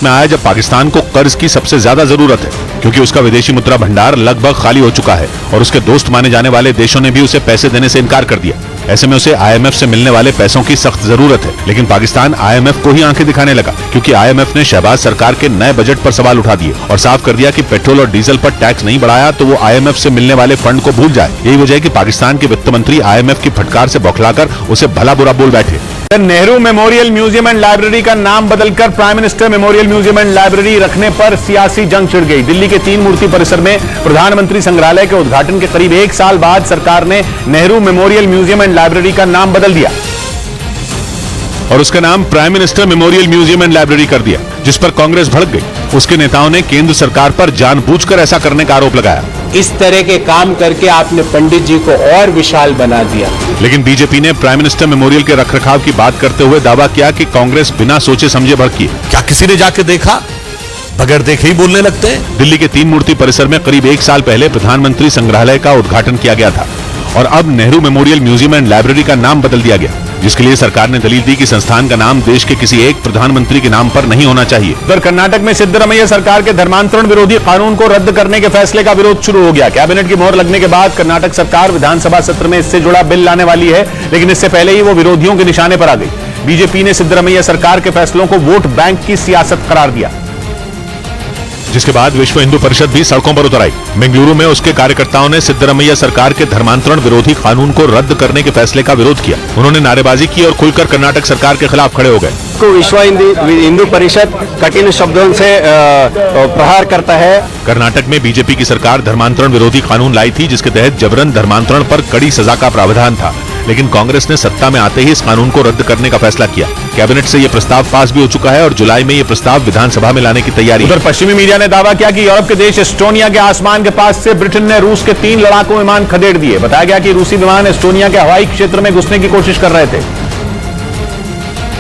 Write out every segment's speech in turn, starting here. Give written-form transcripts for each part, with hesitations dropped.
वक्त में आया जब पाकिस्तान को कर्ज की सबसे ज्यादा जरूरत है, क्योंकि उसका विदेशी मुद्रा भंडार लगभग खाली हो चुका है और उसके दोस्त माने जाने वाले देशों ने भी उसे पैसे देने से इनकार कर दिया। ऐसे में उसे IMF से मिलने वाले पैसों की सख्त जरूरत है, लेकिन पाकिस्तान IMF को ही आंखें दिखाने लगा, क्योंकि IMF ने शहबाज सरकार के नए बजट पर सवाल उठा दिए और साफ कर दिया कि पेट्रोल और डीजल पर टैक्स नहीं बढ़ाया तो वो IMF से मिलने वाले फंड को भूल जाए। यही वजह है कि पाकिस्तान के वित्त मंत्री IMF की फटकार से बौखलाकर उसे भला बुरा बोल बैठे। Nehru memorial museum and library का नाम बदलकर prime minister memorial museum and library रखने पर सियासी जंग छिड़ गई। दिल्ली के 3 मूर्ति परिसर में प्रधानमंत्री संग्रहालय के उद्घाटन के करीब 1 साल बाद सरकार ने Nehru memorial museum and library का नाम बदल दिया और उसका नाम prime minister memorial museum and library कर दिया, जिस पर कांग्रेस भड़क गई। उसके नेताओं ने केंद्र सरकार पर जानबूझकर ऐसा करने का आरोप लगाया। इस तरह के काम करके आपने पंडित जी को और विशाल बना दिया। लेकिन बीजेपी ने प्राइम मिनिस्टर मेमोरियल के रखरखाव की बात करते हुए दावा किया कि कांग्रेस बिना सोचे समझे भड़की। क्या किसी ने जाके देखा? बगैर देखे ही बोलने लगते हैं। दिल्ली के 3 मूर्ति परिसर में करीब 1 साल पहले प्रधानमंत्री संग्रहालय का उद्घाटन किया गया था और अब Nehru memorial museum and library का नाम बदल दिया गया, जिसके लिए सरकार ने दलील दी कि संस्थान का नाम देश के किसी एक प्रधानमंत्री के नाम पर नहीं होना चाहिए। उधर कर्नाटक में सिद्धरमैया सरकार के धर्मांतरण विरोधी कानून को रद्द करने के फैसले का विरोध शुरू हो गया। कैबिनेट की मोहर लगने के बाद कर्नाटक सरकार विधानसभा सत्र में इससे जुड़ा बिल लाने वाली है, लेकिन इससे पहले ही वो विरोधियों के निशाने पर आ गई। बीजेपी ने सिद्धरमैया सरकार के फैसलों को वोट बैंक की सियासत करार दिया, जिसके बाद विश्व हिंदू परिषद भी सड़कों पर उतर आई। बेंगलुरु में उसके कार्यकर्ताओं ने सिद्धरमैया सरकार के धर्मांतरण विरोधी कानून को रद्द करने के फैसले का विरोध किया। उन्होंने नारेबाजी की और खुलकर कर्नाटक सरकार के खिलाफ खड़े हो गए। विश्व हिंदू परिषद कठिन शब्दों से प्रहार करता है। कर्नाटक में बीजेपी की सरकार धर्मांतरण विरोधी कानून लाई थी, जिसके तहत जबरन धर्मांतरण पर कड़ी सजा का प्रावधान था, लेकिन कांग्रेस ने सत्ता में आते ही इस कानून को रद्द करने का फैसला किया। कैबिनेट से यह प्रस्ताव पास भी हो चुका है और जुलाई में यह प्रस्ताव विधानसभा में लाने की तैयारी। उधर पश्चिमी मीडिया ने दावा किया कि यूरोप के देश एस्टोनिया के आसमान के पास से ब्रिटेन ने रूस के 3 लड़ाकू विमान खदेड़ दिए। बताया गया कि रूसी विमान एस्टोनिया के हवाई क्षेत्र में घुसने की कोशिश कर रहे थे,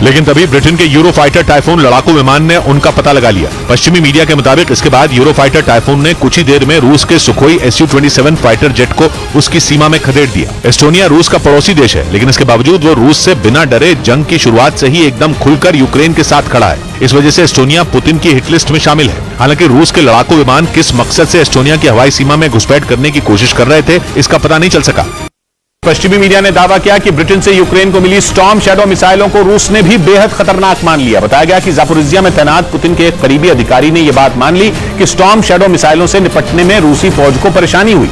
लेकिन तभी ब्रिटेन के यूरोफाइटर टाइफून लड़ाकू विमान ने उनका पता लगा लिया। पश्चिमी मीडिया के मुताबिक इसके बाद यूरोफाइटर टाइफून ने कुछ ही देर में रूस के सुखोई Su-27 फाइटर जेट को उसकी सीमा में खदेड़ दिया। एस्टोनिया रूस का पड़ोसी देश है, लेकिन इसके बावजूद वो रूस से बिना डरे जंग की शुरुआत से ही एकदम खुलकर यूक्रेन के साथ खड़ा है। इस वजह से एस्टोनिया पुतिन की हिट लिस्ट में शामिल है। हालांकि रूस के लड़ाकू विमान किस मकसद से एस्टोनिया की हवाई सीमा में घुसपैठ करने की कोशिश कर रहे थे, इसका पता नहीं चल सका। पश्चिमी मीडिया ने दावा किया कि ब्रिटेन से यूक्रेन को मिली स्टॉर्म शैडो मिसाइलों को रूस ने भी बेहद खतरनाक मान लिया। बताया गया कि जापोरिजिया में तैनात पुतिन के एक करीबी अधिकारी ने यह बात मान ली कि स्टॉर्म शैडो मिसाइलों से निपटने में रूसी फौज को परेशानी हुई।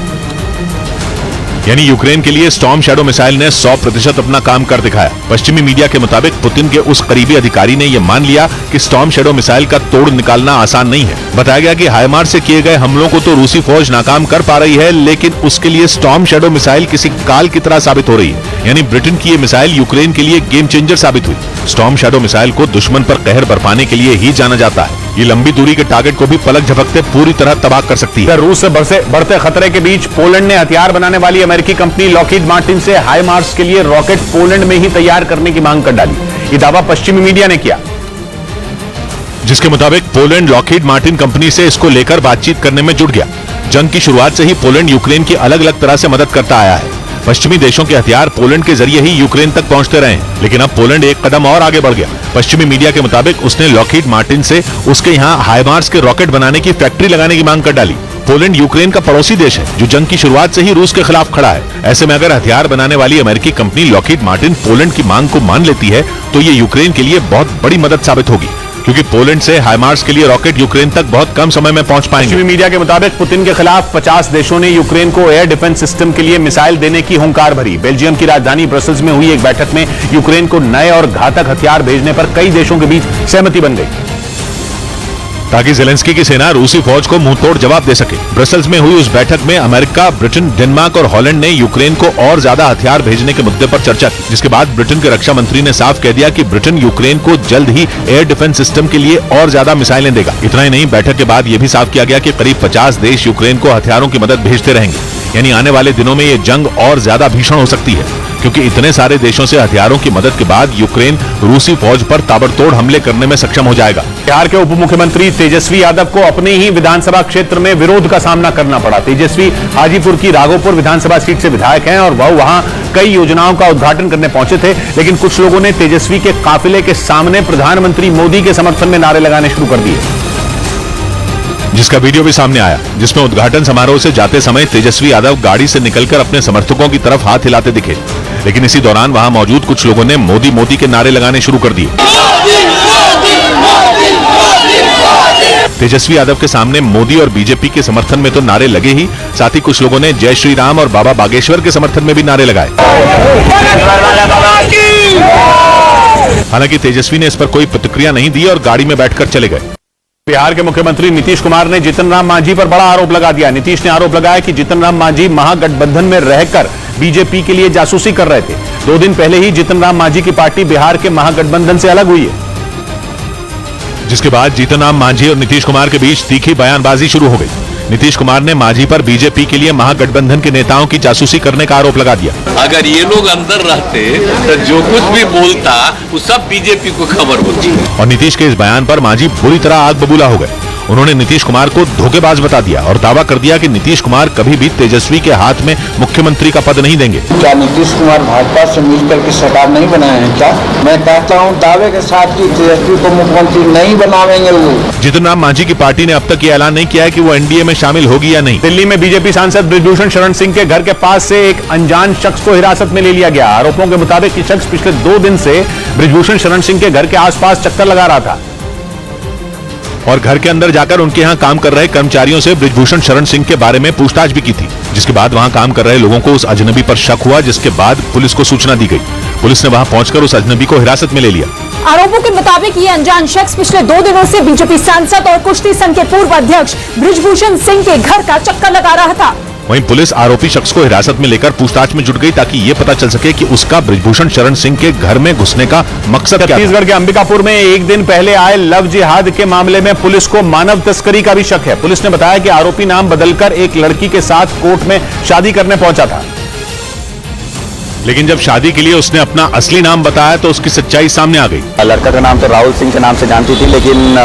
यानी यूक्रेन के लिए स्टॉर्म शैडो मिसाइल ने 100% अपना काम कर दिखाया। पश्चिमी मीडिया के मुताबिक पुतिन के उस करीबी अधिकारी ने यह मान लिया कि स्टॉर्म शैडो मिसाइल का तोड़ निकालना आसान नहीं है। बताया गया कि हाइमार्स से किए गए हमलों को तो रूसी फौज नाकाम कर पा रही है, लेकिन उसके लिए स्टॉर्म शैडो मिसाइल किसी काल की तरह साबित हो रही है। यानी ब्रिटेन की यह मिसाइल यूक्रेन के लिए गेम चेंजर साबित हुई। स्टॉर्म शैडो मिसाइल को दुश्मन पर कहर बरपाने के लिए ही जाना जाता है। ये लंबी दूरी के टारगेट को भी पलक झपकते पूरी तरह तबाह कर सकती है। रूस से बढ़ते खतरे के बीच पोलैंड ने हथियार बनाने वाली अमेरिकी कंपनी लॉकहीड मार्टिन से हाइमार्स के लिए रॉकेट पोलैंड में ही तैयार करने की मांग कर डाली। ये दावा पश्चिमी मीडिया ने किया, जिसके मुताबिक पोलैंड लॉकहीड मार्टिन कंपनी से इसको लेकर बातचीत करने में जुट गया। जंग की शुरुआत से ही पोलैंड यूक्रेन की अलग अलग तरह से मदद करता आया है। पश्चिमी देशों के हथियार पोलैंड के जरिए ही यूक्रेन तक पहुंचते रहे हैं, लेकिन अब पोलैंड एक कदम और आगे बढ़ गया। पश्चिमी मीडिया के मुताबिक उसने लॉकहीड मार्टिन से उसके यहाँ हाइमार्स के रॉकेट बनाने की फैक्ट्री लगाने की मांग कर डाली। पोलैंड यूक्रेन का पड़ोसी देश है जो जंग की शुरुआत से ही रूस के खिलाफ खड़ा है। ऐसे में अगर हथियार बनाने वाली अमेरिकी कंपनी लॉकहीड मार्टिन पोलैंड की मांग को मान लेती है तो ये यूक्रेन के लिए बहुत बड़ी मदद साबित होगी, क्योंकि पोलैंड से हाइमार्स के लिए रॉकेट यूक्रेन तक बहुत कम समय में पहुंच पाएंगे। पश्चिमी मीडिया के मुताबिक पुतिन के खिलाफ 50 देशों ने यूक्रेन को एयर डिफेंस सिस्टम के लिए मिसाइल देने की हुंकार भरी। बेल्जियम की राजधानी ब्रसेल्स में हुई एक बैठक में यूक्रेन को नए और घातक हथियार भेजने पर कई देशों के बीच सहमति बन गई, ताकि ज़ेलेंस्की की सेना रूसी फौज को मुंहतोड़ जवाब दे सके। ब्रसेल्स में हुई उस बैठक में अमेरिका, ब्रिटेन, डेनमार्क और हॉलैंड ने यूक्रेन को और ज्यादा हथियार भेजने के मुद्दे पर चर्चा की, जिसके बाद ब्रिटेन के रक्षा मंत्री ने साफ कह दिया कि ब्रिटेन यूक्रेन को जल्द ही एयर डिफेंस सिस्टम के लिए और ज्यादा मिसाइलें देगा। इतना ही नहीं, बैठक के बाद यह भी साफ किया गया कि करीब 50 देश यूक्रेन को हथियारों की मदद भेजते रहेंगे। यानी आने वाले दिनों में ये जंग और ज्यादा भीषण हो सकती है। क्योंकि इतने सारे देशों से हथियारों की मदद के बाद यूक्रेन रूसी फौज पर ताबड़तोड़ हमले करने में सक्षम हो जाएगा। बिहार के उप मुख्यमंत्री तेजस्वी यादव को अपने ही विधानसभा क्षेत्र में विरोध का सामना करना पड़ा। तेजस्वी हाजीपुर की राघोपुर विधानसभा सीट से विधायक हैं और वह वहां कई योजनाओं का उद्घाटन करने पहुंचे थे, लेकिन कुछ लोगों ने तेजस्वी के काफिले के सामने प्रधानमंत्री मोदी के समर्थन में नारे लगाने शुरू कर दिए, जिसका वीडियो भी सामने आया, जिसमें उद्घाटन समारोह से जाते समय तेजस्वी यादव गाड़ी से निकलकर अपने समर्थकों की तरफ हाथ हिलाते दिखे, लेकिन इसी दौरान वहां मौजूद कुछ लोगों ने मोदी मोदी के नारे लगाने शुरू कर दिए। तेजस्वी यादव के सामने मोदी और बीजेपी के समर्थन में तो नारे लगे ही, साथ ही कुछ लोगों ने जय श्री राम और बाबा बागेश्वर के समर्थन में भी नारे लगाए। हालांकि तेजस्वी ने इस पर कोई प्रतिक्रिया नहीं दी और गाड़ी में बैठकर चले गए। बिहार के मुख्यमंत्री नीतीश कुमार ने जीतन राम मांझी पर बड़ा आरोप लगा दिया। नीतीश ने आरोप लगाया कि जीतन राम मांझी महागठबंधन में रहकर बीजेपी के लिए जासूसी कर रहे थे। 2 दिन पहले ही जीतन राम मांझी की पार्टी बिहार के महागठबंधन से अलग हुई है, जिसके बाद जीतन राम मांझी और नीतीश कुमार के बीच तीखी बयानबाजी शुरू हो गई। नीतीश कुमार ने मांझी पर बीजेपी के लिए महागठबंधन के नेताओं की जासूसी करने का आरोप लगा दिया। अगर ये लोग अंदर रहते तो जो कुछ भी बोलता वो सब बीजेपी को खबर होती। और नीतीश के इस बयान पर मांझी बुरी तरह आग बबूला हो गए। उन्होंने नीतीश कुमार को धोखेबाज बता दिया और दावा कर दिया कि नीतीश कुमार कभी भी तेजस्वी के हाथ में मुख्यमंत्री का पद नहीं देंगे। क्या नीतीश कुमार भाजपा से मिलकर के सरकार नहीं बनाए हैं क्या? मैं कहता हूं दावे के साथ कि तेजस्वी को मुख्यमंत्री नहीं बनावेंगे वो। जीतन राम मांझी की पार्टी ने अब तक ये ऐलान नहीं किया है कि वो एनडीए में शामिल होगी या नहीं। दिल्ली में बीजेपी सांसद बृजभूषण शरण सिंह के घर के पास से एक अनजान शख्स को हिरासत में ले लिया गया। आरोपों के मुताबिक ये शख्स पिछले 2 दिन से बृजभूषण शरण सिंह के घर के आसपास चक्कर लगा रहा था और घर के अंदर जाकर उनके यहाँ काम कर रहे कर्मचारियों से बृजभूषण शरण सिंह के बारे में पूछताछ भी की थी, जिसके बाद वहां काम कर रहे लोगों को उस अजनबी पर शक हुआ, जिसके बाद पुलिस को सूचना दी गई। पुलिस ने वहां पहुंचकर उस अजनबी को हिरासत में ले लिया। आरोपों के मुताबिक ये अनजान शख्स पिछले 2 दिनों से बीजेपी सांसद और कुश्ती संघ के पूर्व अध्यक्ष बृजभूषण सिंह के घर का चक्कर लगा रहा था। वहीं पुलिस आरोपी शख्स को हिरासत में लेकर पूछताछ में जुट गई ताकि ये पता चल सके कि उसका बृजभूषण शरण सिंह के घर में घुसने का मकसद क्या था। छत्तीसगढ़ के अंबिकापुर में 1 दिन पहले आए लव जिहाद के मामले में पुलिस को मानव तस्करी का भी शक है। पुलिस ने बताया कि आरोपी नाम बदलकर एक लड़की के साथ कोर्ट में शादी करने पहुंचा था, लेकिन जब शादी के लिए उसने अपना असली नाम बताया तो उसकी सच्चाई सामने आ गई। लड़का का नाम तो राहुल सिंह के नाम से जानती थी, लेकिन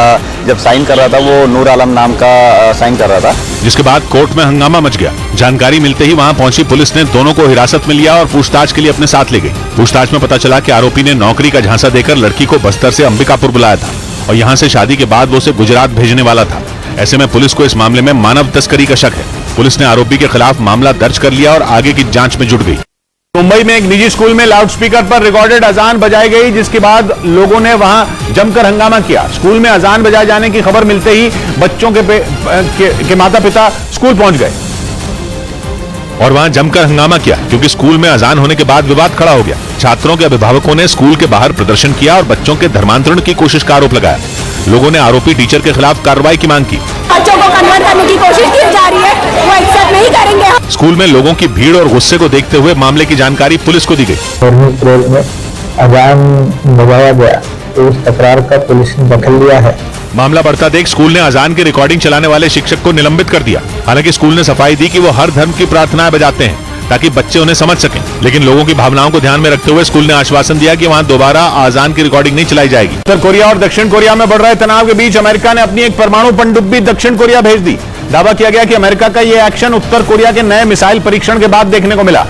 जब साइन कर रहा था वो नूर आलम नाम का साइन कर रहा था, जिसके बाद कोर्ट में हंगामा मच गया। जानकारी मिलते ही वहां पहुंची पुलिस ने दोनों को हिरासत में लिया और पूछताछ के लिए अपने साथ ले गई। पूछताछ में पता चला कि आरोपी ने नौकरी का झांसा देकर लड़की को बस्तर से अंबिकापुर बुलाया था और यहां से शादी के बाद वो उसे गुजरात भेजने वाला था। ऐसे में पुलिस को इस मामले में मानव तस्करी का शक है। पुलिस ने आरोपी के खिलाफ मामला दर्ज कर लिया और आगे की जांच में जुट गई। मुंबई में एक निजी स्कूल में लाउडस्पीकर पर रिकॉर्डेड अजान बजाई गई, जिसके बाद लोगों ने वहां जमकर हंगामा किया। स्कूल में अजान बजाए जाने की खबर मिलते ही बच्चों के माता पिता स्कूल पहुंच गए और वहां जमकर हंगामा किया, क्योंकि स्कूल में अजान होने के बाद विवाद खड़ा हो गया। छात्रों के अभिभावकों ने स्कूल के बाहर प्रदर्शन किया और बच्चों के धर्मांतरण की कोशिश का आरोप लगाया। लोगों ने आरोपी टीचर के खिलाफ कार्रवाई की मांग की। बच्चों को कन्वर्ट करने की कोशिश की जा रही है, वो एक्सेप्ट नहीं करेंगे। स्कूल में लोगों की भीड़ और गुस्से को देखते हुए मामले की जानकारी पुलिस को दी गई। प्रेस में अजान बजाया गया तो उस तकरार का पुलिस ने दखल लिया है। मामला बढ़ता देख स्कूल ने अजान की रिकॉर्डिंग चलाने वाले शिक्षक को निलंबित कर दिया। हालांकि स्कूल ने सफाई दी कि वो हर धर्म की प्रार्थनाएं बजाते हैं ताकि बच्चे उन्हें समझ सकें, लेकिन लोगों की भावनाओं को ध्यान में रखते हुए स्कूल ने आश्वासन दिया कि वहां दोबारा अजान की रिकॉर्डिंग नहीं चलाई जाएगी। उत्तर कोरिया और दक्षिण कोरिया में बढ़ रहे तनाव के बीच अमेरिका ने अपनी एक परमाणु पनडुब्बी दक्षिण कोरिया भेज दी। दावा किया गया कि अमेरिका का यह एक्शन उत्तर कोरिया के नए मिसाइल परीक्षण के बाद देखने को मिला,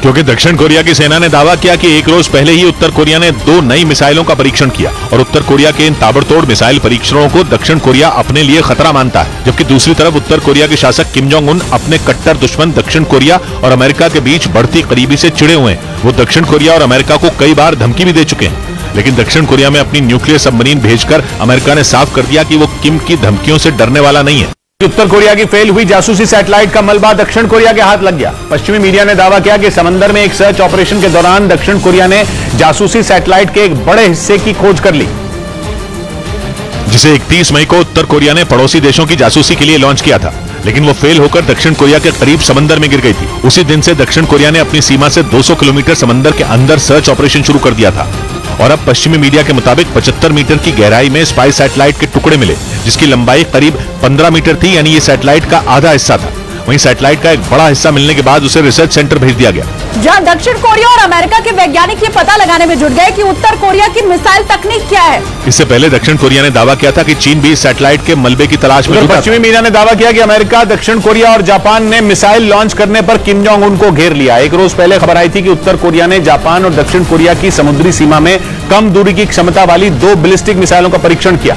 क्योंकि दक्षिण कोरिया की सेना ने दावा किया कि 1 रोज पहले ही उत्तर कोरिया ने 2 नई मिसाइलों का परीक्षण किया और उत्तर कोरिया के इन ताबड़तोड़ मिसाइल परीक्षणों को दक्षिण कोरिया अपने लिए खतरा मानता है। जबकि दूसरी तरफ उत्तर कोरिया के शासक किम जोंग उन अपने कट्टर दुश्मन दक्षिण कोरिया और अमेरिका के बीच बढ़ती करीबी से चिड़े हुए हैं। वो दक्षिण कोरिया और अमेरिका को कई बार धमकी भी दे चुके हैं, लेकिन दक्षिण कोरिया में अपनी न्यूक्लियर सबमरीन भेजकर अमेरिका ने साफ कर दिया कि वो किम की धमकियों से डरने वाला नहीं है। उत्तर कोरिया की फेल हुई जासूसी सैटेलाइट का मलबा दक्षिण कोरिया के हाथ लग गया। पश्चिमी मीडिया ने दावा किया कि समंदर में एक सर्च ऑपरेशन के दौरान दक्षिण कोरिया ने जासूसी सैटेलाइट के एक बड़े हिस्से की खोज कर ली, जिसे 31 मई को उत्तर कोरिया ने पड़ोसी देशों की जासूसी के लिए लॉन्च किया था, लेकिन वो फेल होकर दक्षिण कोरिया के करीब समंदर में गिर गई थी। उसी दिन से दक्षिण कोरिया ने अपनी सीमा से 200 किलोमीटर समंदर के अंदर सर्च ऑपरेशन शुरू कर दिया था और अब पश्चिमी मीडिया के मुताबिक 75 मीटर की गहराई में स्पाई सैटेलाइट के टुकड़े मिले, जिसकी लंबाई करीब 15 मीटर थी, यानी ये सैटेलाइट का आधा हिस्सा था। वहीं सैटेलाइट का एक बड़ा हिस्सा मिलने के बाद उसे रिसर्च सेंटर भेज दिया गया, जहां दक्षिण कोरिया और अमेरिका के वैज्ञानिक ये पता लगाने में जुट गए कि उत्तर कोरिया की मिसाइल तकनीक क्या है। इससे पहले दक्षिण कोरिया ने दावा किया था कि चीन भी इस सैटेलाइट के मलबे की तलाश में जुटा था। पश्चिमी मीडिया ने दावा किया कि अमेरिका, दक्षिण कोरिया और जापान ने मिसाइल लॉन्च करने पर किम जोंग उन को घेर लिया। एक रोज पहले खबर आई थी कि उत्तर कोरिया ने जापान और दक्षिण कोरिया की समुद्री सीमा में कम दूरी की क्षमता वाली 2 बैलिस्टिक मिसाइलों का परीक्षण किया,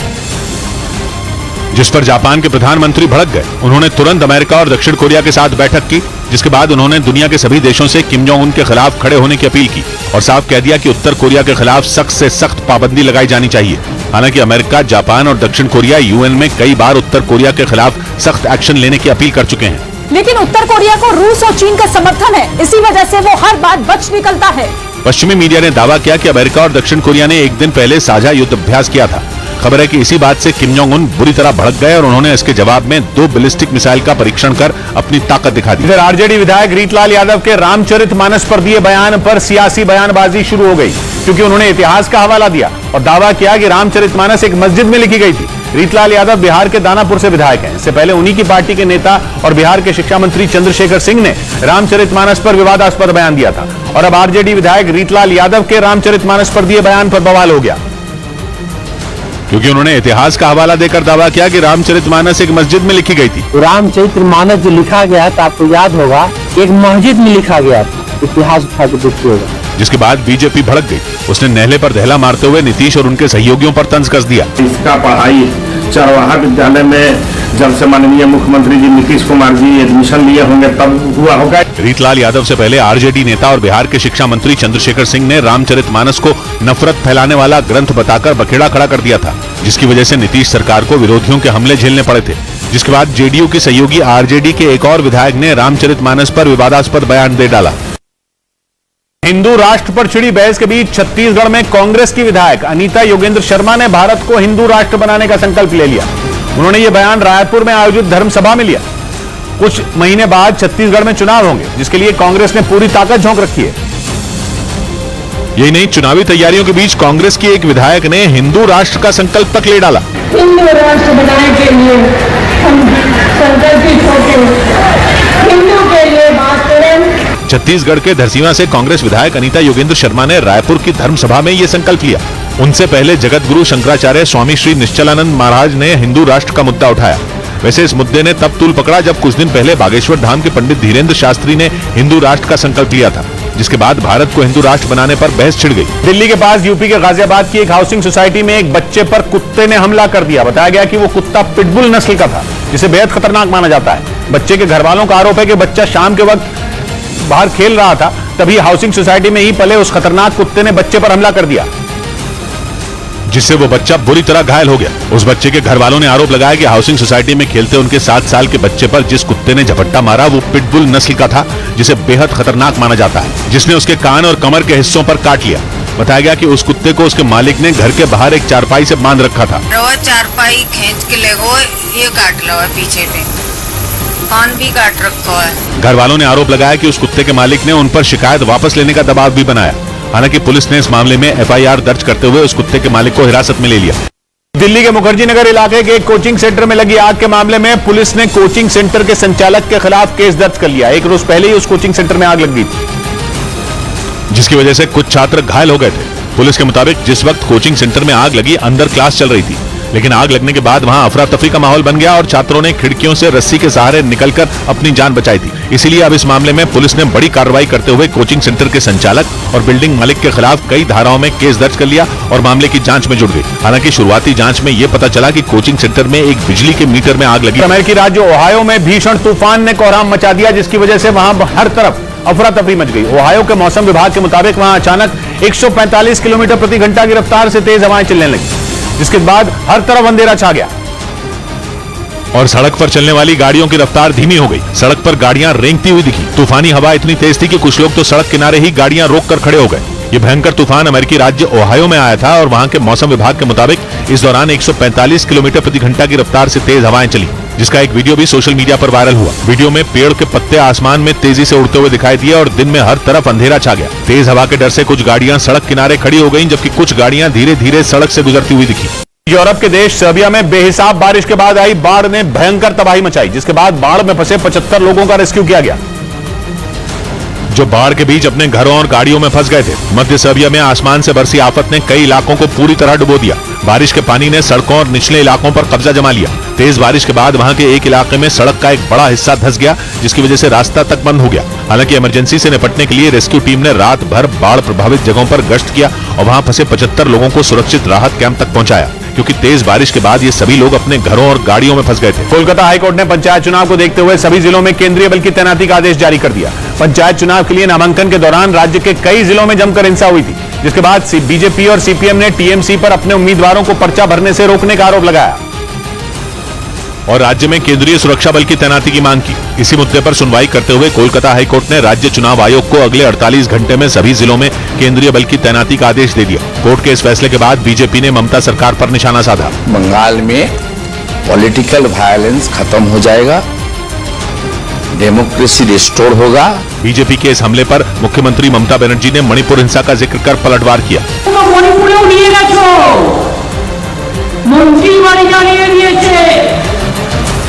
जिस पर जापान के प्रधानमंत्री भड़क गए। उन्होंने तुरंत अमेरिका और दक्षिण कोरिया के साथ बैठक की, जिसके बाद उन्होंने दुनिया के सभी देशों से किम जोंग उन के खिलाफ खड़े होने की अपील की और साफ कह दिया कि उत्तर कोरिया के खिलाफ सख्त से सख्त पाबंदी लगाई जानी चाहिए। हालांकि अमेरिका, जापान और दक्षिण कोरिया यूएन में कई बार उत्तर कोरिया के खिलाफ सख्त एक्शन लेने की अपील कर चुके हैं, लेकिन उत्तर कोरिया को रूस और चीन का समर्थन है, इसी वजह से वो हर बार बच निकलता है। पश्चिमी मीडिया ने दावा किया कि अमेरिका और दक्षिण कोरिया ने एक दिन पहले साझा युद्ध अभ्यास किया था। खबर है कि इसी बात से किम जोंग उन बुरी तरह भड़क गए और उन्होंने इसके जवाब में 2 बैलिस्टिक मिसाइल का परीक्षण कर अपनी ताकत दिखा दी। इधर आरजेडी विधायक रीतलाल यादव के रामचरितमानस पर दिए बयान पर सियासी बयानबाजी शुरू हो गई, क्योंकि उन्होंने इतिहास का हवाला दिया और दावा किया कि रामचरितमानस एक मस्जिद में लिखी गई थी। रीतलाल यादव बिहार के दानापुर से विधायक हैं। इससे पहले उन्हीं की पार्टी के नेता और बिहार के शिक्षा मंत्री चंद्रशेखर सिंह ने रामचरितमानस पर विवादास्पद बयान दिया था और अब आरजेडी विधायक रीतलाल यादव के रामचरितमानस पर दिए बयान पर बवाल हो गया, क्योंकि उन्होंने इतिहास का हवाला देकर दावा किया कि रामचरितमानस एक मस्जिद में लिखी गई थी। रामचरितमानस जो लिखा गया था, आपको याद होगा, एक मस्जिद में लिखा गया था। इतिहास उठा के देखिएगा। जिसके बाद बीजेपी भड़क गई। उसने नहले पर दहला मारते हुए नीतीश और उनके सहयोगियों पर तंज कस दिया। इसका पढ़ाई चरवाहा विद्यालय में जब से माननीय मुख्यमंत्री जी नीतीश कुमार जी एडमिशन लिए होंगे तब हुआ होगा। रीतलाल यादव से पहले आरजेडी नेता और बिहार के शिक्षा मंत्री चंद्रशेखर सिंह ने रामचरितमानस को नफरत फैलाने वाला ग्रंथ बताकर बखेड़ा खड़ा कर दिया था, जिसकी वजह से नीतीश सरकार को विरोधियों के हमले झेलने पड़े थे। जिसके बाद जेडीयू के सहयोगी आरजेडी के एक और विधायक ने रामचरितमानस पर विवादास्पद बयान दे डाला। हिंदू राष्ट्र पर छिड़ी बहस के बीच छत्तीसगढ़ में कांग्रेस की विधायक अनीता योगेंद्र शर्मा ने भारत को हिंदू राष्ट्र बनाने का संकल्प ले लिया। उन्होंने ये बयान रायपुर में आयोजित धर्म सभा में लिया। कुछ महीने बाद छत्तीसगढ़ में चुनाव होंगे, जिसके लिए कांग्रेस ने पूरी ताकत झोंक रखी है। यही नहीं, चुनावी तैयारियों के बीच कांग्रेस की एक विधायक ने हिंदू राष्ट्र का संकल्प तक ले डाला। हिंदू राष्ट्र बनाने के लिए हम संकल्पित होकर हिंदू के लिए बात करें। छत्तीसगढ़ के धरसींवा से कांग्रेस विधायक अनीता योगेंद्र शर्मा ने रायपुर की धर्म सभा में यह संकल्प लिया। उनसे पहले जगत गुरु शंकराचार्य स्वामी श्री निश्चलानंद महाराज ने हिंदू राष्ट्र का मुद्दा उठाया। वैसे इस मुद्दे ने तब तूल पकड़ा जब कुछ दिन पहले बागेश्वर धाम के पंडित धीरेन्द्र शास्त्री ने हिंदू राष्ट्र का संकल्प लिया था, जिसके बाद भारत को हिंदू राष्ट्र बनाने पर बहस छिड़ गई। दिल्ली के पास यूपी के गाजियाबाद की एक हाउसिंग सोसाइटी में एक बच्चे पर कुत्ते ने हमला कर दिया। बताया गया कि वो कुत्ता पिटबुल नस्ल का था, जिसे बेहद खतरनाक माना जाता है। बच्चे के घर वालों का आरोप है कि बच्चा शाम के वक्त बाहर खेल रहा था, तभी हाउसिंग सोसाइटी में ही पले उस खतरनाक कुत्ते ने बच्चे पर हमला कर दिया, जिससे वो बच्चा बुरी तरह घायल हो गया। उस बच्चे के घर वालों ने आरोप लगाया कि हाउसिंग सोसाइटी में खेलते उनके 7 साल के बच्चे पर जिस कुत्ते ने झपट्टा मारा वो पिटबुल नस्ल का था, जिसे बेहद खतरनाक माना जाता है, जिसने उसके कान और कमर के हिस्सों पर काट लिया। बताया गया कि उस कुत्ते को उसके मालिक ने घर के बाहर एक चारपाई से बांध रखा था। चारपाई खींच के ले गो, ये काट लो पीछे पे, कान भी काट रखा है। घर वालों ने आरोप लगाया कि उस कुत्ते के मालिक ने उन पर शिकायत वापस लेने का दबाव भी बनाया। हालांकि पुलिस ने इस मामले में एफआईआर दर्ज करते हुए उस कुत्ते के मालिक को हिरासत में ले लिया। दिल्ली के मुखर्जी नगर इलाके के एक कोचिंग सेंटर में लगी आग के मामले में पुलिस ने कोचिंग सेंटर के संचालक के खिलाफ केस दर्ज कर लिया। एक रोज पहले ही उस कोचिंग सेंटर में आग लग गई थी, जिसकी वजह से कुछ छात्र घायल हो गए थे। पुलिस के मुताबिक जिस वक्त कोचिंग सेंटर में आग लगी, अंदर क्लास चल रही थी, लेकिन आग लगने के बाद वहां अफरा तफरी का माहौल बन गया और छात्रों ने खिड़कियों से रस्सी के सहारे निकलकर अपनी जान बचाई थी। इसीलिए अब इस मामले में पुलिस ने बड़ी कार्रवाई करते हुए कोचिंग सेंटर के संचालक और बिल्डिंग मालिक के खिलाफ कई धाराओं में केस दर्ज कर लिया और मामले की जांच में जुट गई। हालांकि शुरुआती जांच में यह पता चला कि कोचिंग सेंटर में एक बिजली के मीटर में आग लगी। अमेरिकी राज्य ओहायो में भीषण तूफान ने कोहराम मचा दिया, जिसकी वजह से वहां हर तरफ अफरा तफरी मच गई। ओहायो के मौसम विभाग के मुताबिक वहां अचानक 145 किलोमीटर प्रति घंटा की रफ्तार से तेज हवाएं चलने लगी, जिसके बाद हर तरफ अंधेरा छा गया और सड़क पर चलने वाली गाड़ियों की रफ्तार धीमी हो गई। सड़क पर गाड़ियां रेंगती हुई दिखी। तूफानी हवा इतनी तेज थी कि कुछ लोग तो सड़क किनारे ही गाड़ियां रोककर खड़े हो गए। ये भयंकर तूफान अमेरिकी राज्य ओहायो में आया था और वहां के मौसम विभाग के मुताबिक इस दौरान 145 किलोमीटर प्रति घंटा की रफ्तार से तेज हवाएं चली, जिसका एक वीडियो भी सोशल मीडिया पर वायरल हुआ। वीडियो में पेड़ के पत्ते आसमान में तेजी से उड़ते हुए दिखाई दिए और दिन में हर तरफ अंधेरा छा गया। तेज हवा के डर से कुछ गाड़ियां सड़क किनारे खड़ी हो गईं, जबकि कुछ गाड़ियां धीरे धीरे सड़क से गुजरती हुई दिखी। यूरोप के देश सर्बिया में बेहिसाब बारिश के बाद आई बाढ़ ने भयंकर तबाही मचाई, जिसके बाद बाढ़ में फंसे 75 लोगों का रेस्क्यू किया गया। जो बाढ़ के बीच अपने घरों और गाड़ियों में फंस गए थे। मध्य सर्बिया में आसमान से बरसी आफत ने कई इलाकों को पूरी तरह डुबो दिया। बारिश के पानी ने सड़कों और निचले इलाकों पर कब्जा जमा लिया। तेज बारिश के बाद वहां के एक इलाके में सड़क का एक बड़ा हिस्सा धंस गया, जिसकी वजह से रास्ता तक बंद हो गया। हालांकि इमरजेंसी से निपटने के लिए रेस्क्यू टीम ने रात भर बाढ़ प्रभावित जगहों पर गश्त किया और वहां फंसे 75 लोगों को सुरक्षित राहत कैंप तक पहुंचाया, क्योंकि तेज बारिश के बाद ये सभी लोग अपने घरों और गाड़ियों में फंस गए थे। कोलकाता हाईकोर्ट ने पंचायत चुनाव को देखते हुए सभी जिलों में केंद्रीय बल की तैनाती का आदेश जारी कर दिया। पंचायत चुनाव के लिए नामांकन के दौरान राज्य के कई जिलों में जमकर हिंसा हुई थी, जिसके बाद बीजेपी और सीपीएम ने टीएमसी पर अपने उम्मीदवारों को पर्चा भरने से रोकने का आरोप लगाया और राज्य में केंद्रीय सुरक्षा बल की तैनाती की मांग की। इसी मुद्दे पर सुनवाई करते हुए कोलकाता हाईकोर्ट ने राज्य चुनाव आयोग को अगले 48 घंटे में सभी जिलों में केंद्रीय बल की तैनाती का आदेश दे दिया। कोर्ट के इस फैसले के बाद बीजेपी ने ममता सरकार पर निशाना साधा। बंगाल में पॉलिटिकल वायलेंस खत्म हो जाएगा, डेमोक्रेसी रिस्टोर होगा। बीजेपी के इस हमले पर मुख्यमंत्री ममता बनर्जी ने मणिपुर हिंसा का जिक्र कर पलटवार किया। मंत्री बाड़ी जानिए दिए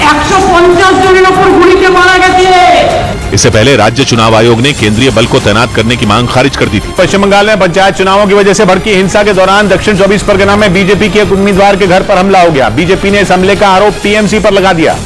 150 जনের উপর গুলিতে मारा गए। इससे पहले राज्य चुनाव आयोग ने केंद्रीय बल को तैनात करने की मांग खारिज कर दी थी। पश्चिम बंगाल में पंचायत चुनावों की वजह से भड़की हिंसा के दौरान दक्षिण 24 परगना में बीजेपी के एक उम्मीदवार के घर पर हमला हो गया। बीजेपी ने इस हमले का आरोप टीएमसी पर लगा दिया,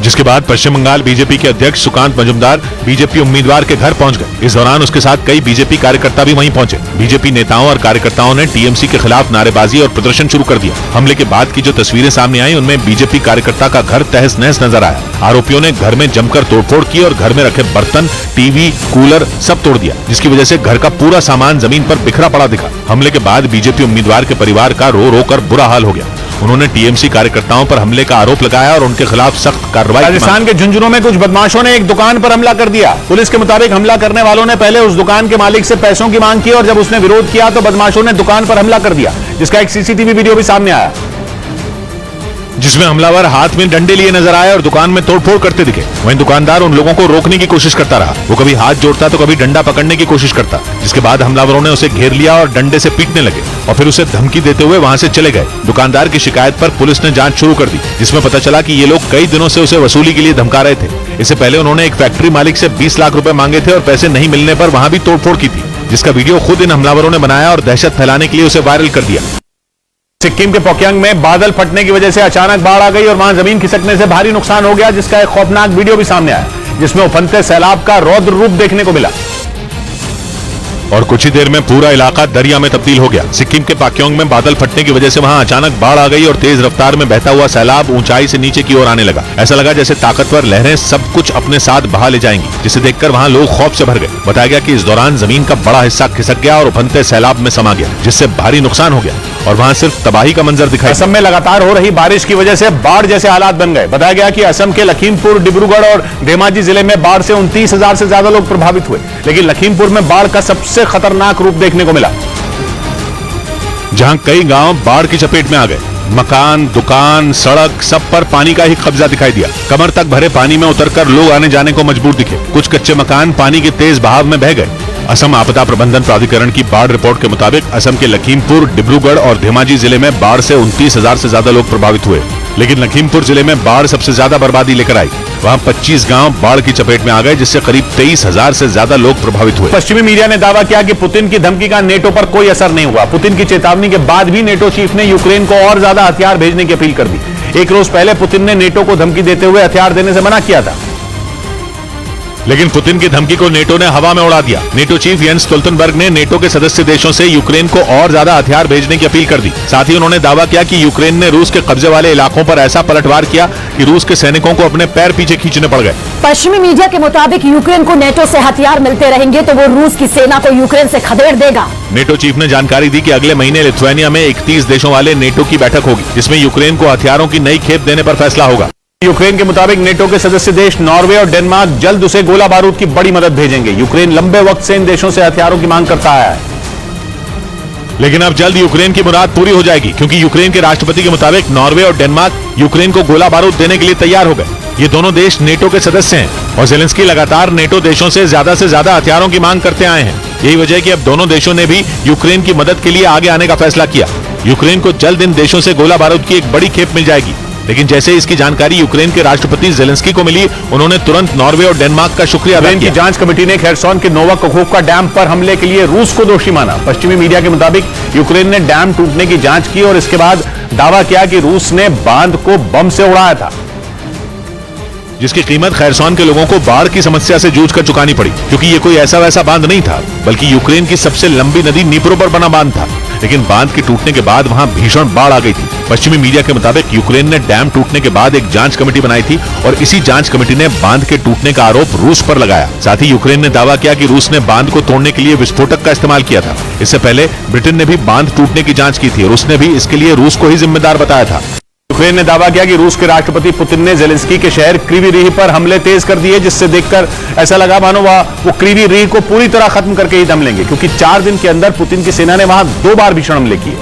जिसके बाद पश्चिम बंगाल बीजेपी के अध्यक्ष सुकांत मजुमदार बीजेपी उम्मीदवार के घर पहुंच गए। इस दौरान उसके साथ कई बीजेपी कार्यकर्ता भी वहीं पहुंचे। बीजेपी नेताओं और कार्यकर्ताओं ने टीएमसी के खिलाफ नारेबाजी और प्रदर्शन शुरू कर दिया। हमले के बाद की जो तस्वीरें सामने आई, उनमें बीजेपी कार्यकर्ता का घर तहस नहस नजर आया। आरोपियों ने घर में जमकर तोड़फोड़ की और घर में रखे बर्तन, टीवी, कूलर सब तोड़ दिया, जिसकी वजह से घर का पूरा सामान जमीन पर बिखरा पड़ा दिखा। हमले के बाद बीजेपी उम्मीदवार के परिवार का रो रो कर बुरा हाल हो गया। उन्होंने टीएमसी कार्यकर्ताओं पर हमले का आरोप लगाया और उनके खिलाफ सख्त कार्रवाई। राजस्थान के झुंझुनू में कुछ बदमाशों ने एक दुकान पर हमला कर दिया। पुलिस के मुताबिक हमला करने वालों ने पहले उस दुकान के मालिक से पैसों की मांग की और जब उसने विरोध किया तो बदमाशों ने दुकान पर हमला कर दिया, जिसका एक सीसीटीवी वीडियो भी सामने आया, जिसमें हमलावर हाथ में डंडे लिए नजर आए और दुकान में तोड़फोड़ करते दिखे। वहीं दुकानदार उन लोगों को रोकने की कोशिश करता रहा। वो कभी हाथ जोड़ता तो कभी डंडा पकड़ने की कोशिश करता, जिसके बाद हमलावरों ने उसे घेर लिया और डंडे से पीटने लगे और फिर उसे धमकी देते हुए वहां से चले गए। दुकानदार की शिकायत पर पुलिस ने जांच शुरू कर दी, जिसमें पता चला कि ये लोग कई दिनों से उसे वसूली के लिए धमका रहे थे। इससे पहले उन्होंने एक फैक्ट्री मालिक से 20 लाख रुपए मांगे थे और पैसे नहीं मिलने पर वहां भी तोड़फोड़ की थी, जिसका वीडियो खुद इन हमलावरों ने बनाया और दहशत फैलाने के लिए उसे वायरल कर दिया। सिक्किम के पोक्यांग में बादल फटने की वजह से अचानक बाढ़ आ गई और वहां जमीन खिसकने से भारी नुकसान हो गया, जिसका एक खौफनाक वीडियो भी सामने आया, जिसमें उफनते सैलाब का रौद्र रूप देखने को मिला और कुछ ही देर में पूरा इलाका दरिया में तब्दील हो गया। सिक्किम के पाक्योंग में बादल फटने की वजह से वहां अचानक बाढ़ आ गई और तेज रफ्तार में बहता हुआ सैलाब ऊंचाई से नीचे की ओर आने लगा। ऐसा लगा जैसे ताकतवर लहरें सब कुछ अपने साथ बहा ले जाएंगी, जिसे देखकर वहां लोग खौफ से भर गए। बताया गया कि इस दौरान जमीन का बड़ा हिस्सा खिसक गया और उफनते सैलाब में समा गया, जिससे भारी नुकसान हो गया और वहां सिर्फ तबाही का मंजर दिखाई। असम में लगातार हो रही बारिश की वजह से बाढ़ जैसे हालात बन गए। बताया गया कि असम के लखीमपुर, डिब्रूगढ़ और धेमाजी जिले में बाढ़ से 29,000 से ज्यादा लोग प्रभावित हुए, लेकिन लखीमपुर में बाढ़ का सबसे खतरनाक रूप देखने को मिला, जहां कई गांव बाढ़ की चपेट में आ गए। मकान, दुकान, सड़क सब पर पानी का ही कब्जा दिखाई दिया। कमर तक भरे पानी में उतरकर लोग आने जाने को मजबूर दिखे। कुछ कच्चे मकान पानी के तेज बहाव में बह गए। असम आपदा प्रबंधन प्राधिकरण की बाढ़ रिपोर्ट के मुताबिक असम के लखीमपुर, डिब्रूगढ़ और धेमाजी जिले में बाढ़ से 29,000 से ज्यादा लोग प्रभावित हुए, लेकिन लखीमपुर जिले में बाढ़ सबसे ज्यादा बर्बादी लेकर आई। वहां 25 गांव बाढ़ की चपेट में आ गए, जिससे करीब 23,000 से ज्यादा लोग प्रभावित हुए। पश्चिमी मीडिया ने दावा किया कि पुतिन की धमकी का नेटो पर कोई असर नहीं हुआ। पुतिन की चेतावनी के बाद भी नेटो चीफ ने यूक्रेन को और ज्यादा हथियार भेजने की अपील कर दी। एक रोज पहले पुतिन ने नेटो को धमकी देते हुए हथियार देने से मना किया था, लेकिन पुतिन की धमकी को नेटो ने हवा में उड़ा दिया। नेटो चीफ येंस स्टोल्टनबर्ग ने नेटो के सदस्य देशों से यूक्रेन को और ज्यादा हथियार भेजने की अपील कर दी। साथ ही उन्होंने दावा किया कि यूक्रेन ने रूस के कब्जे वाले इलाकों पर ऐसा पलटवार किया कि रूस के सैनिकों को अपने पैर पीछे खींचने पड़ गए। पश्चिमी मीडिया के मुताबिक यूक्रेन को नेटो से हथियार मिलते रहेंगे तो वो रूस की सेना को यूक्रेन से खदेड़ देगा। नेटो चीफ ने जानकारी दी कि अगले महीने लिथुआनिया में 31 देशों वाले नेटो की बैठक होगी, जिसमें यूक्रेन को हथियारों की नई खेप देने पर फैसला होगा। यूक्रेन के मुताबिक नेटो के सदस्य देश नॉर्वे और डेनमार्क जल्द उसे गोला बारूद की बड़ी मदद भेजेंगे। यूक्रेन लंबे वक्त से इन देशों से हथियारों की मांग करता आया है, लेकिन अब जल्द यूक्रेन की मुराद पूरी हो जाएगी, क्योंकि यूक्रेन के राष्ट्रपति के मुताबिक नॉर्वे और डेनमार्क यूक्रेन को गोला बारूद देने के लिए तैयार हो गए। ये दोनों देश नेटो के सदस्य हैं और ज़ेलेंस्की लगातार नेटो देशों से ज्यादा हथियारों की मांग करते आए हैं। यही वजह है कि अब दोनों देशों ने भी यूक्रेन की मदद के लिए आगे आने का फैसला किया। यूक्रेन को जल्द इन देशों से गोला बारूद की एक बड़ी खेप मिल जाएगी। लेकिन जैसे इसकी जानकारी यूक्रेन के राष्ट्रपति जेलेंस्की को मिली, उन्होंने तुरंत नॉर्वे और डेनमार्क का शुक्रिया अदा किया। की जांच कमेटी ने खेरसोन के नोवाकोखोवका डैम पर हमले के लिए रूस को दोषी माना। पश्चिमी मीडिया के मुताबिक यूक्रेन ने डैम टूटने की जांच की और इसके बाद दावा किया कि रूस ने बांध को बम से उड़ाया था, जिसकी कीमत खेरसोन के लोगों को बाढ़ की समस्या से जूझ कर चुकानी पड़ी, क्योंकि ये कोई ऐसा वैसा बांध नहीं था, बल्कि यूक्रेन की सबसे लंबी नदी नीप्रो पर बना बांध था। लेकिन बांध के टूटने के बाद वहां भीषण बाढ़ आ गई थी। पश्चिमी मीडिया के मुताबिक यूक्रेन ने डैम टूटने के बाद एक जांच कमेटी बनाई थी और इसी जांच कमेटी ने बांध के टूटने का आरोप रूस पर लगाया। साथ ही यूक्रेन ने दावा किया कि रूस ने बांध को तोड़ने के लिए विस्फोटक का इस्तेमाल किया था। इससे पहले ब्रिटेन ने भी बांध टूटने की जांच की थी और उसने भी इसके लिए रूस को ही जिम्मेदार बताया था। यूक्रेन ने दावा किया कि रूस के राष्ट्रपति पुतिन ने जेलेंस्की के शहर क्रीवी रीह पर हमले तेज कर दिए, जिससे देखकर ऐसा लगा मानो वो क्रीवी रीह को पूरी तरह खत्म करके ही दम लेंगे, क्योंकि 4 दिन के अंदर पुतिन की सेना ने वहां 2 बार भीषण हमले किए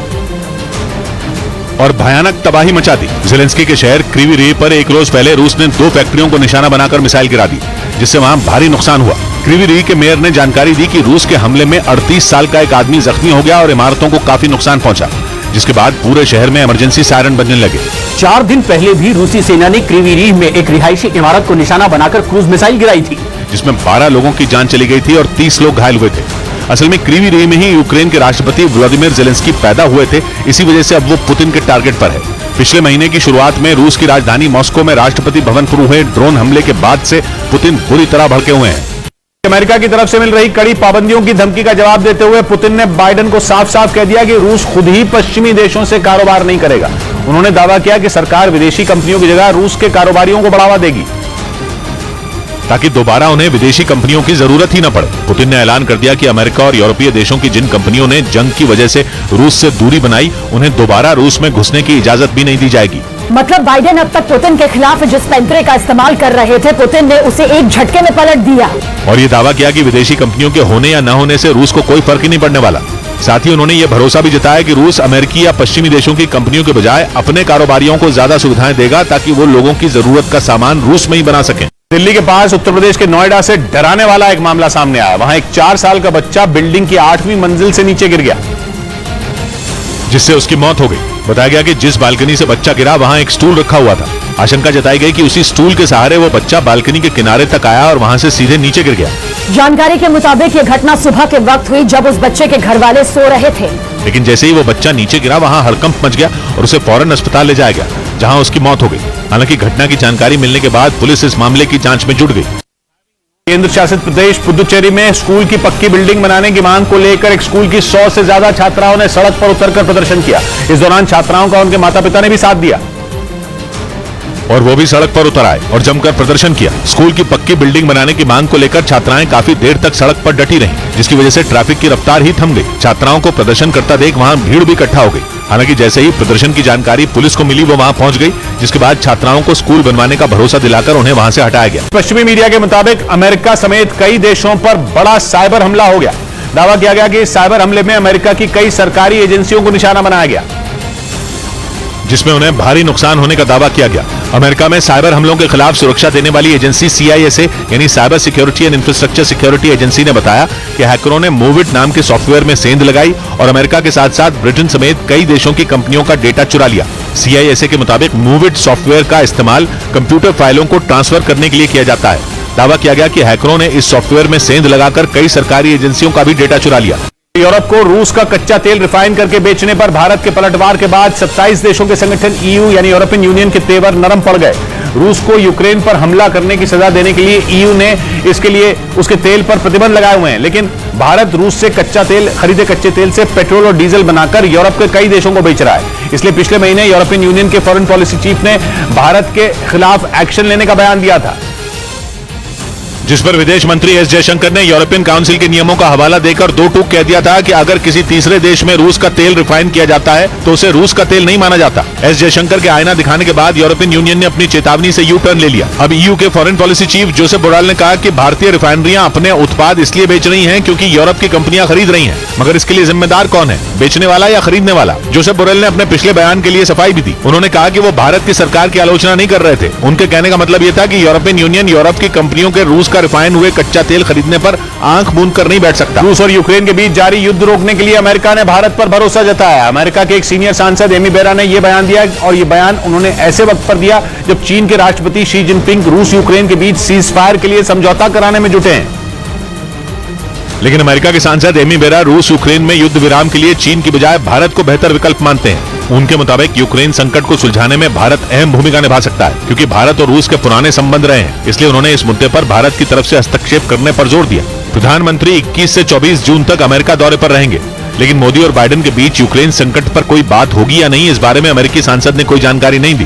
और भयानक तबाही मचा दी। जेलेंस्की के शहर क्रीवी रीह पर एक रोज पहले रूस ने 2 फैक्ट्रियों को निशाना बनाकर मिसाइल गिरा दी, जिससे वहां भारी नुकसान हुआ। क्रीवी रीह के मेयर ने जानकारी दी कि रूस के हमले में 38 साल का एक आदमी जख्मी हो गया और इमारतों को काफी नुकसान पहुंचा, जिसके बाद पूरे शहर में इमरजेंसी सायरन बजने लगे। 4 दिन पहले भी रूसी सेना ने क्रीवी रीह में एक रिहायशी इमारत को निशाना बनाकर क्रूज मिसाइल गिराई थी, जिसमें 12 लोगों की जान चली गई थी और 30 लोग घायल हुए थे। असल में क्रीवी रीह में ही यूक्रेन के राष्ट्रपति व्लादिमीर जेलेंस्की पैदा हुए थे, इसी वजह से अब वो पुतिन के टारगेट पर है। पिछले महीने की शुरुआत में रूस की राजधानी मॉस्को में राष्ट्रपति भवन पर हुए ड्रोन हमले के बाद से पुतिन बुरी तरह भड़के हुए हैं। अमेरिका की तरफ से मिल रही कड़ी पाबंदियों की धमकी का जवाब देते हुए पुतिन ने बाइडेन को साफ साफ कह दिया कि रूस खुद ही पश्चिमी देशों से कारोबार नहीं करेगा। उन्होंने दावा किया कि सरकार विदेशी कंपनियों की जगह रूस के कारोबारियों को बढ़ावा देगी, ताकि दोबारा उन्हें विदेशी कंपनियों की जरूरत ही न पड़े। पुतिन ने ऐलान कर दिया कि अमेरिका और यूरोपीय देशों की जिन कंपनियों ने जंग की वजह से रूस से दूरी बनाई, उन्हें दोबारा रूस में घुसने की इजाजत भी नहीं दी जाएगी। मतलब बाइडेन अब तक पुतिन के खिलाफ जिस पैंतरे का इस्तेमाल कर रहे थे, पुतिन ने उसे एक झटके में पलट दिया और ये दावा किया कि विदेशी कंपनियों के होने या न होने से रूस को कोई फर्क ही नहीं पड़ने वाला। साथ ही उन्होंने ये भरोसा भी जताया कि रूस अमेरिकी या पश्चिमी देशों की कंपनियों के बजाय अपने कारोबारियों को ज्यादा सुविधाएं देगा, ताकि वो लोगों की जरूरत का सामान रूस में ही बना सकें। दिल्ली के पास उत्तर प्रदेश के नोएडा से डराने वाला एक मामला सामने आया। वहां एक 4 साल का बच्चा बिल्डिंग की 8वीं मंजिल से नीचे गिर गया, जिससे उसकी मौत हो गई। बताया गया कि जिस बालकनी से बच्चा गिरा वहां एक स्टूल रखा हुआ था। आशंका जताई गई कि उसी स्टूल के सहारे वो बच्चा बालकनी के किनारे तक आया और वहां से सीधे नीचे गिर गया। जानकारी के मुताबिक ये घटना सुबह के वक्त हुई, जब उस बच्चे के घर वाले सो रहे थे। लेकिन जैसे ही वो बच्चा नीचे गिरा, वहां हड़कंप मच गया और उसे फौरन अस्पताल ले जाया गया, जहां उसकी मौत हो गई। हालांकि घटना की जानकारी मिलने के बाद पुलिस इस मामले की जांच में जुट गई। केंद्र शासित प्रदेश पुदुचेरी में स्कूल की पक्की बिल्डिंग बनाने की मांग को लेकर एक स्कूल की 100 से ज्यादा छात्राओं ने सड़क पर उतरकर प्रदर्शन किया। इस दौरान छात्राओं का उनके माता पिता ने भी साथ दिया और वो भी सड़क पर उतर आए और जमकर प्रदर्शन किया। स्कूल की पक्की बिल्डिंग बनाने की मांग को लेकर छात्राएं काफी देर तक सड़क पर डटी रहीं, जिसकी वजह से ट्रैफिक की रफ्तार ही थम गई। छात्राओं को प्रदर्शन करता देख वहां भीड़ भी इकट्ठा हो गई। हालांकि जैसे ही प्रदर्शन की जानकारी पुलिस को मिली, वो वहां पहुंच गई, जिसके बाद छात्राओं को स्कूल बनवाने का भरोसा दिलाकर उन्हें वहां से हटाया गया। पश्चिमी मीडिया के मुताबिक अमेरिका समेत कई देशों पर बड़ा साइबर हमला हो गया। दावा किया गया कि इस साइबर हमले में अमेरिका की कई सरकारी एजेंसियों को निशाना बनाया गया, जिसमें उन्हें भारी नुकसान होने का दावा किया गया। अमेरिका में साइबर हमलों के खिलाफ सुरक्षा देने वाली एजेंसी CISA यानी cyber security and infrastructure security agency ने बताया कि हैकरों ने मूविट नाम के सॉफ्टवेयर में सेंध लगाई और अमेरिका के साथ साथ ब्रिटेन समेत कई देशों की कंपनियों का डेटा चुरा लिया। CISA के मुताबिक मूविट सॉफ्टवेयर का इस्तेमाल कंप्यूटर फाइलों को ट्रांसफर करने के लिए किया जाता है। दावा किया गया कि हैकरों ने इस सॉफ्टवेयर में सेंध लगाकर कई सरकारी एजेंसियों का भी डेटा चुरा लिया। यूरोप को रूस का कच्चा तेल रिफाइन करके बेचने पर भारत के पलटवार के बाद 27 देशों के संगठन EU यानी यूरोपियन यूनियन के तेवर नरम पड़ गए। रूस को यूक्रेन पर हमला करने की सजा देने के लिए EU ने इसके लिए उसके तेल पर प्रतिबंध लगाए हुए हैं, लेकिन भारत रूस से खरीदे कच्चे तेल से पेट्रोल और डीजल बनाकर यूरोप के कई देशों को बेच रहा है। इसलिए पिछले महीने यूरोपियन यूनियन के फॉरेन पॉलिसी चीफ ने भारत के खिलाफ एक्शन लेने का बयान दिया था, जिस पर विदेश मंत्री S जयशंकर ने यूरोपियन काउंसिल के नियमों का हवाला देकर 2 टूक कह दिया था कि अगर किसी तीसरे देश में रूस का तेल रिफाइन किया जाता है तो उसे रूस का तेल नहीं माना जाता। S जयशंकर के आईना दिखाने के बाद यूरोपियन यूनियन ने अपनी चेतावनी से यू टर्न ले लिया। अब EU के foreign policy chief Josep Borrell ने कहा कि भारतीय रिफाइनरियां अपने उत्पाद इसलिए बेच रही हैं क्योंकि यूरोप की कंपनियां खरीद रही हैं, मगर इसके लिए जिम्मेदार कौन है, बेचने वाला या खरीदने वाला? जोसेफ बोरेल ने अपने पिछले बयान के लिए सफाई भी दी। उन्होंने कहा कि वो भारत की सरकार की आलोचना नहीं कर रहे थे। उनके कहने का मतलब यह था कि यूरोपियन यूनियन यूरोप की कंपनियों के रूस का का रिफाइन हुए कच्चा तेल खरीदने पर आंख मूंद कर नहीं बैठ सकता। रूस और यूक्रेन के बीच जारी युद्ध रोकने के लिए अमेरिका ने भारत पर भरोसा जताया। अमेरिका के एक सीनियर सांसद एमी बेरा ने यह बयान दिया, और यह बयान उन्होंने ऐसे वक्त पर दिया जब चीन के राष्ट्रपति शी जिनपिंग रूस यूक्रेन के बीच सीज फायर के लिए समझौता कराने में जुटे हैं। लेकिन अमेरिका के सांसद एमी बेरा रूस यूक्रेन में युद्ध विराम के लिए चीन की बजाय भारत को बेहतर विकल्प मानते हैं। उनके मुताबिक यूक्रेन संकट को सुलझाने में भारत अहम भूमिका निभा सकता है, क्योंकि भारत और रूस के पुराने संबंध रहे हैं। इसलिए उन्होंने इस मुद्दे पर भारत की तरफ से हस्तक्षेप करने पर जोर दिया। प्रधानमंत्री 21 से 24 जून तक अमेरिका दौरे पर रहेंगे, लेकिन मोदी और बाइडेन के बीच यूक्रेन संकट पर कोई बात होगी या नहीं, इस बारे में अमेरिकी सांसद ने कोई जानकारी नहीं दी।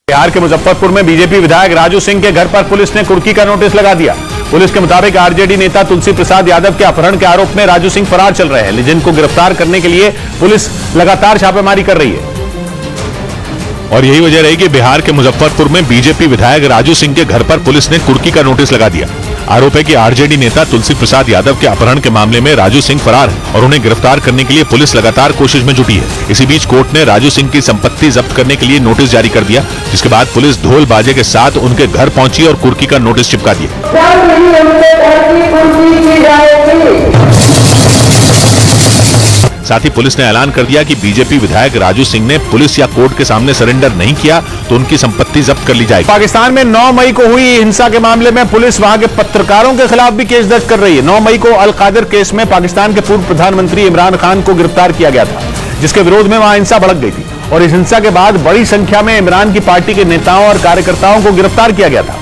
बिहार के मुजफ्फरपुर में बीजेपी विधायक राजू सिंह के घर पर पुलिस ने कुर्की का नोटिस लगा दिया। पुलिस के मुताबिक आरजेडी नेता तुलसी प्रसाद यादव के अपहरण के आरोप में राजू सिंह फरार चल रहे हैं, जिनको गिरफ्तार करने के लिए पुलिस लगातार छापेमारी कर रही है। और यही वजह रही कि बिहार के मुजफ्फरपुर में बीजेपी विधायक राजू सिंह के घर पर पुलिस ने कुर्की का नोटिस लगा दिया। आरोप है कि आरजेडी नेता तुलसी प्रसाद यादव के अपहरण के मामले में राजू सिंह फरार है और उन्हें गिरफ्तार करने के लिए पुलिस लगातार कोशिश में जुटी है। इसी बीच कोर्ट ने राजू सिंह की संपत्ति जब्त करने के लिए नोटिस जारी कर दिया, जिसके बाद पुलिस ढोल बाजे के साथ उनके घर पहुंची और कुर्की का नोटिस चिपका दिया। साथ ही पुलिस ने ऐलान कर दिया कि बीजेपी विधायक राजू सिंह ने पुलिस या कोर्ट के सामने सरेंडर नहीं किया तो उनकी संपत्ति जब्त कर ली जाएगी। पाकिस्तान में 9 मई को हुई हिंसा के मामले में पुलिस वहां के पत्रकारों के खिलाफ भी केस दर्ज कर रही है। 9 मई को अल कादिर केस में पाकिस्तान के पूर्व प्रधानमंत्री इमरान खान को गिरफ्तार किया गया था, जिसके विरोध में वहां हिंसा भड़क गई थी, और इस हिंसा के बाद बड़ी संख्या में इमरान की पार्टी के नेताओं और कार्यकर्ताओं को गिरफ्तार किया गया था।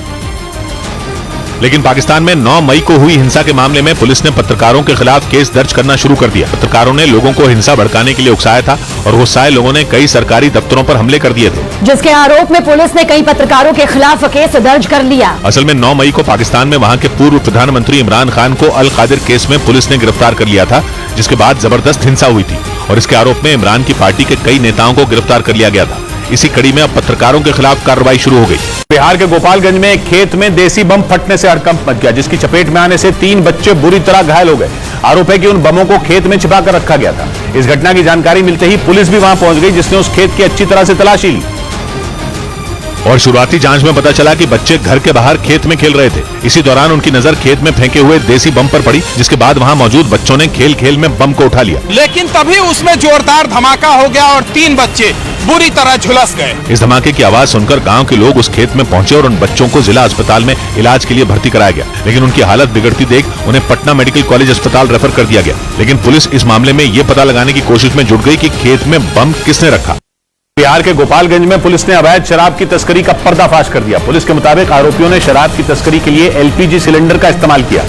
लेकिन पाकिस्तान में 9 मई को हुई हिंसा के मामले में पुलिस ने पत्रकारों के खिलाफ केस दर्ज करना शुरू कर दिया। पत्रकारों ने लोगों को हिंसा भड़काने के लिए उकसाया था और गुस्साए लोगों ने कई सरकारी दफ्तरों पर हमले कर दिए थे, जिसके आरोप में पुलिस ने कई पत्रकारों के खिलाफ केस दर्ज कर लिया। असल में 9 मई को पाकिस्तान में वहां के पूर्व प्रधानमंत्री इमरान खान को अल कादिर केस में पुलिस ने गिरफ्तार कर लिया था, जिसके बाद जबरदस्त हिंसा हुई थी और इसके आरोप में इमरान की पार्टी के कई नेताओं को गिरफ्तार कर लिया गया था। इसी कड़ी में अब पत्रकारों के खिलाफ कार्रवाई शुरू हो गई। बिहार के गोपालगंज में एक खेत में देसी बम फटने से हड़कंप मच गया, जिसकी चपेट में आने से 3 बच्चे बुरी तरह घायल हो गए। आरोप है कि उन बमों को खेत में छिपाकर रखा गया था। इस घटना की जानकारी मिलते ही पुलिस भी वहां पहुंच गई, जिसने उस खेत की अच्छी तरह से तलाशी ली। और शुरुआती जांच में पता चला कि बच्चे घर के बाहर खेत में खेल रहे थे। इसी दौरान उनकी नजर खेत में फेंके हुए देसी बम पर पड़ी, जिसके बाद वहां मौजूद बच्चों ने खेल खेल में बम को उठा लिया। लेकिन तभी उसमें जोरदार धमाका हो गया और 3 बच्चे बुरी तरह झुलस गए। इस धमाके की आवाज सुनकर गांव के लोग उस खेत में पहुंचे और उन बच्चों को जिला अस्पताल में इलाज के लिए भर्ती कराया गया, लेकिन उनकी हालत बिगड़ती देख उन्हें पटना मेडिकल कॉलेज अस्पताल रेफर कर दिया गया। लेकिन पुलिस इस मामले में ये पता लगाने की कोशिश में जुट गई कि खेत में बम किसने रखा। बिहार के गोपालगंज में पुलिस ने अवैध शराब की तस्करी का पर्दाफाश कर दिया। पुलिस के मुताबिक आरोपियों ने शराब की तस्करी के लिए एलपीजी सिलेंडर का इस्तेमाल किया,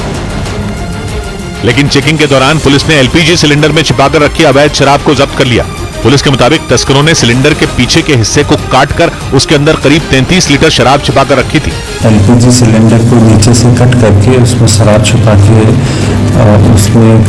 लेकिन चेकिंग के दौरान पुलिस ने एलपीजी सिलेंडर में छिपाकर रखी अवैध शराब को जब्त कर लिया। पुलिस के मुताबिक तस्करों ने सिलेंडर के पीछे के हिस्से को काटकर उसके अंदर करीब 33 लीटर शराब छिपाकर रखी थी। एलपीजी सिलेंडर को नीचे से कट करके उसमें शराब छुपा के उसमें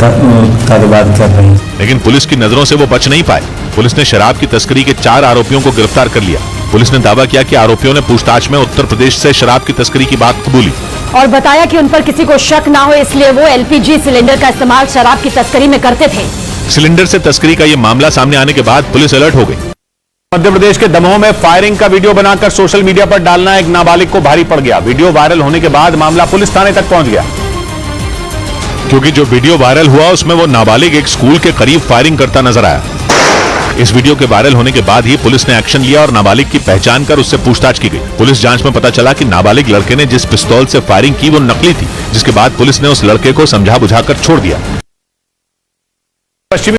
कारोबार कर रहे हैं, लेकिन पुलिस की नजरों से वो बच नहीं पाए। पुलिस ने शराब की तस्करी के 4 आरोपियों को गिरफ्तार कर लिया। पुलिस ने दावा किया कि आरोपियों ने पूछताछ में उत्तर प्रदेश से शराब की तस्करी की बात कबूली और बताया कि उन पर किसी को शक ना हो, इसलिए वो एलपीजी सिलेंडर का इस्तेमाल शराब की तस्करी में करते थे। सिलेंडर से तस्करी का ये मामला सामने आने के बाद पुलिस अलर्ट हो गई। मध्य प्रदेश के दमोह में फायरिंग का वीडियो बनाकर सोशल मीडिया पर डालना एक नाबालिग को भारी पड़ गया। वीडियो वायरल होने के बाद मामला पुलिस थाने तक पहुंच गया, क्योंकि जो वीडियो वायरल हुआ उसमें वो नाबालिग एक स्कूल के करीब फायरिंग करता नजर आया। इस वीडियो के वायरल होने के बाद ही पुलिस ने एक्शन लिया और नाबालिग की पहचान कर उससे पूछताछ की गई। पुलिस जांच में पता चला कि नाबालिग लड़के ने जिस पिस्तौल से फायरिंग की वो नकली थी, जिसके बाद पुलिस ने उस लड़के को समझा बुझाकर छोड़ दिया। पश्चिमी